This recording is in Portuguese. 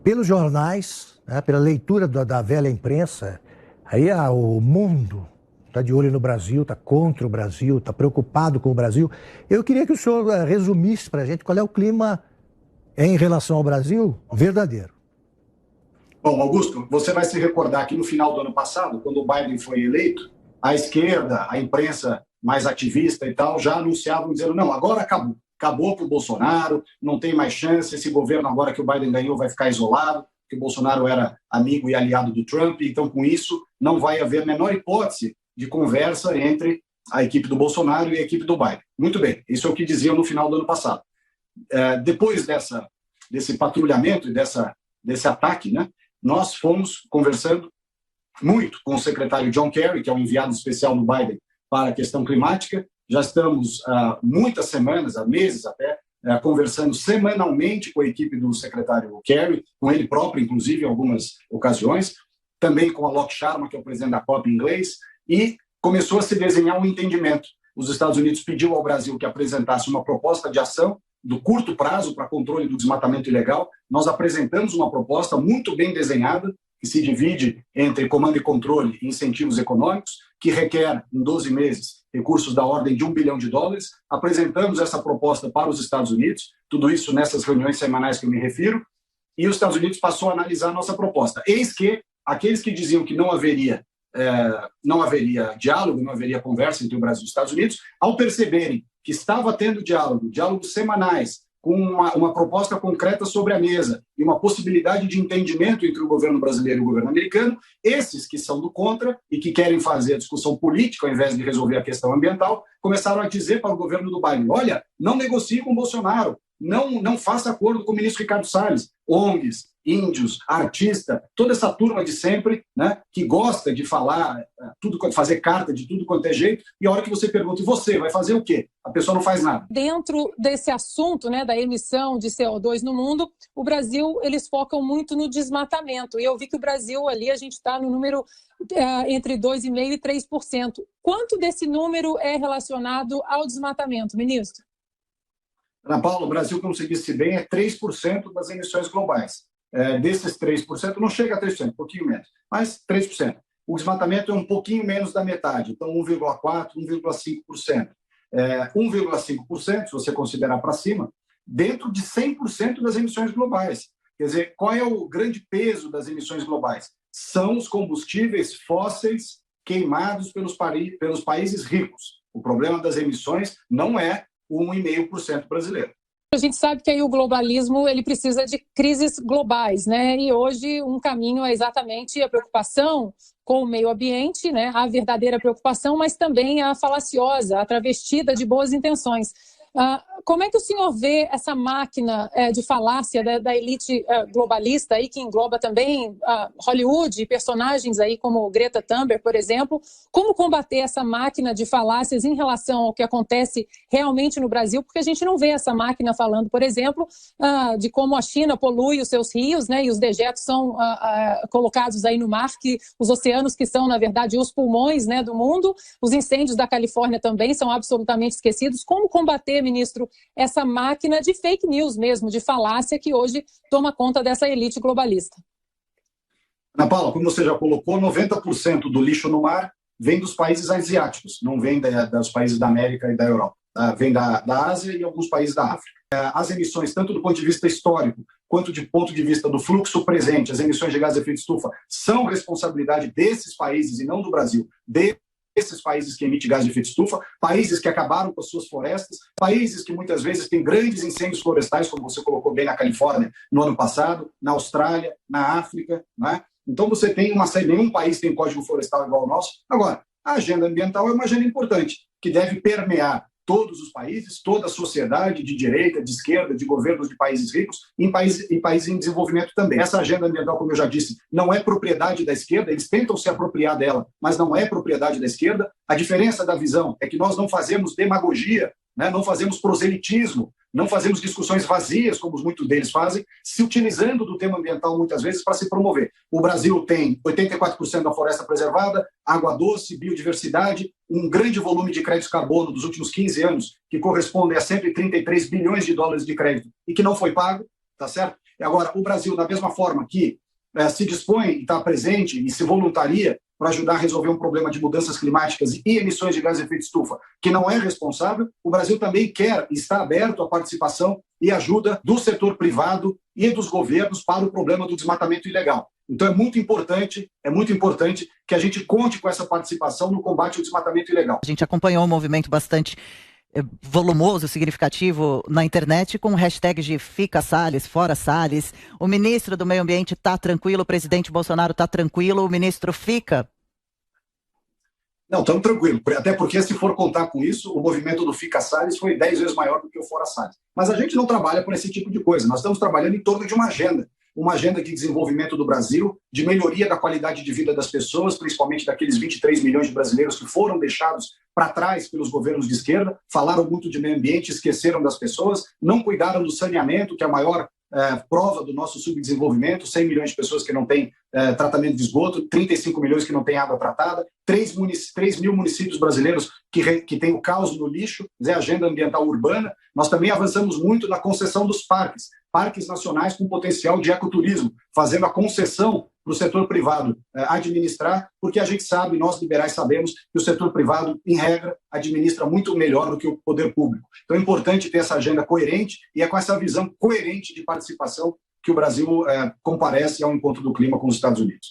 pelos jornais, né, pela leitura da velha imprensa, aí o mundo está de olho no Brasil, está contra o Brasil, está preocupado com o Brasil. Eu queria que o senhor resumisse para a gente qual é o clima em relação ao Brasil verdadeiro. Bom, Augusto, você vai se recordar que no final do ano passado, quando o Biden foi eleito, a esquerda, a imprensa mais ativista e tal, já anunciavam dizendo, não, agora acabou. Acabou para o Bolsonaro, não tem mais chance, esse governo agora que o Biden ganhou vai ficar isolado, porque o Bolsonaro era amigo e aliado do Trump, então com isso não vai haver a menor hipótese de conversa entre a equipe do Bolsonaro e a equipe do Biden. Muito bem, isso é o que diziam no final do ano passado. Depois desse patrulhamento e desse ataque, né, nós fomos conversando muito com o secretário John Kerry, que é o enviado especial do Biden para a questão climática. Já estamos há muitas semanas, há meses até, conversando semanalmente com a equipe do secretário Kerry, com ele próprio, inclusive, em algumas ocasiões, também com a Lok Sharma, que é o presidente da COP em inglês, e começou a se desenhar um entendimento. Os Estados Unidos pediu ao Brasil que apresentasse uma proposta de ação do curto prazo para controle do desmatamento ilegal. Nós apresentamos uma proposta muito bem desenhada, que se divide entre comando e controle e incentivos econômicos, que requer, em 12 meses, recursos da ordem de $1 bilhão. Apresentamos essa proposta para os Estados Unidos, tudo isso nessas reuniões semanais que eu me refiro, e os Estados Unidos passou a analisar a nossa proposta. Eis que aqueles que diziam que não haveria diálogo, não haveria conversa entre o Brasil e os Estados Unidos, ao perceberem que estava tendo diálogos semanais, com uma proposta concreta sobre a mesa e uma possibilidade de entendimento entre o governo brasileiro e o governo americano, esses que são do contra e que querem fazer a discussão política ao invés de resolver a questão ambiental, começaram a dizer para o governo do Biden, olha, não negocie com o Bolsonaro, não faça acordo com o ministro Ricardo Salles, ONGs, índios, artista, toda essa turma de sempre, né, que gosta de falar, fazer carta de tudo quanto é jeito, e a hora que você pergunta, e você vai fazer o quê? A pessoa não faz nada. Dentro desse assunto, né, da emissão de CO2 no mundo, o Brasil, eles focam muito no desmatamento, e eu vi que o Brasil ali, a gente está no número entre 2,5% e 3%. Quanto desse número é relacionado ao desmatamento, ministro? Ana Paula, o Brasil, como você disse bem, é 3% das emissões globais. Desses 3%, não chega a 3%, um pouquinho menos, mas 3%. O desmatamento é um pouquinho menos da metade, então 1,4%, 1,5%. 1,5%, se você considerar para cima, dentro de 100% das emissões globais. Quer dizer, qual é o grande peso das emissões globais? São os combustíveis fósseis queimados pelos países ricos. O problema das emissões não é o 1,5% brasileiro. A gente sabe que aí o globalismo ele precisa de crises globais, né? E hoje um caminho é exatamente a preocupação com o meio ambiente, né? A verdadeira preocupação, mas também a falaciosa, a travestida de boas intenções. Como é que o senhor vê essa máquina de falácia da elite globalista aí, que engloba também Hollywood e personagens aí como Greta Thunberg, por exemplo? Como combater essa máquina de falácias em relação ao que acontece realmente no Brasil? Porque a gente não vê essa máquina falando, por exemplo, de como a China polui os seus rios, né, e os dejetos são colocados aí no mar, que os oceanos que são, na verdade, os pulmões, né, do mundo, os incêndios da Califórnia também são absolutamente esquecidos. Como combater, ministro, essa máquina de fake news mesmo, de falácia que hoje toma conta dessa elite globalista? Ana Paula, como você já colocou, 90% do lixo no mar vem dos países asiáticos, não vem dos países da América e da Europa. Vem da Ásia e alguns países da África. As emissões, tanto do ponto de vista histórico, quanto do ponto de vista do fluxo presente, as emissões de gás de efeito de estufa, são responsabilidade desses países e não do Brasil, esses países que emitem gás de efeito de estufa, países que acabaram com as suas florestas, países que muitas vezes têm grandes incêndios florestais, como você colocou bem na Califórnia no ano passado, na Austrália, na África, né? Então você tem uma série, nenhum país tem código florestal igual ao nosso. Agora, a agenda ambiental é uma agenda importante, que deve permear todos os países, toda a sociedade de direita, de esquerda, de governos de países ricos, em países em desenvolvimento também. Essa agenda ambiental, como eu já disse, não é propriedade da esquerda, eles tentam se apropriar dela, mas não é propriedade da esquerda. A diferença da visão é que nós não fazemos demagogia, né? Não fazemos proselitismo, não fazemos discussões vazias, como muitos deles fazem, se utilizando do tema ambiental muitas vezes para se promover. O Brasil tem 84% da floresta preservada, água doce, biodiversidade, um grande volume de créditos de carbono dos últimos 15 anos, que correspondem a 133 bilhões de dólares de crédito e que não foi pago, tá certo? Agora, o Brasil, da mesma forma que se dispõe e está presente e se voluntaria para ajudar a resolver um problema de mudanças climáticas e emissões de gases de efeito estufa, que não é responsável, o Brasil também quer e está aberto à participação e ajuda do setor privado e dos governos para o problema do desmatamento ilegal. Então é muito importante que a gente conte com essa participação no combate ao desmatamento ilegal. A gente acompanhou um movimento bastante volumoso, significativo na internet com hashtags de Fica Salles, Fora Salles. O ministro do Meio Ambiente está tranquilo, o presidente Bolsonaro está tranquilo, o ministro fica? Não, estamos tranquilos, até porque se for contar com isso, o movimento do Fica Salles foi 10 vezes maior do que o Fora Salles. Mas a gente não trabalha por esse tipo de coisa, nós estamos trabalhando em torno de uma agenda de desenvolvimento do Brasil, de melhoria da qualidade de vida das pessoas, principalmente daqueles 23 milhões de brasileiros que foram deixados para trás pelos governos de esquerda, falaram muito de meio ambiente, esqueceram das pessoas, não cuidaram do saneamento, que é a maior prova do nosso subdesenvolvimento, 100 milhões de pessoas que não têm tratamento de esgoto, 35 milhões que não têm água tratada, 3 mil municípios brasileiros que têm o caos no lixo, a agenda ambiental urbana. Nós também avançamos muito na concessão dos parques nacionais com potencial de ecoturismo, fazendo a concessão para o setor privado administrar, porque a gente sabe, nós liberais sabemos, que o setor privado, em regra, administra muito melhor do que o poder público. Então é importante ter essa agenda coerente e é com essa visão coerente de participação que o Brasil comparece ao encontro do clima com os Estados Unidos.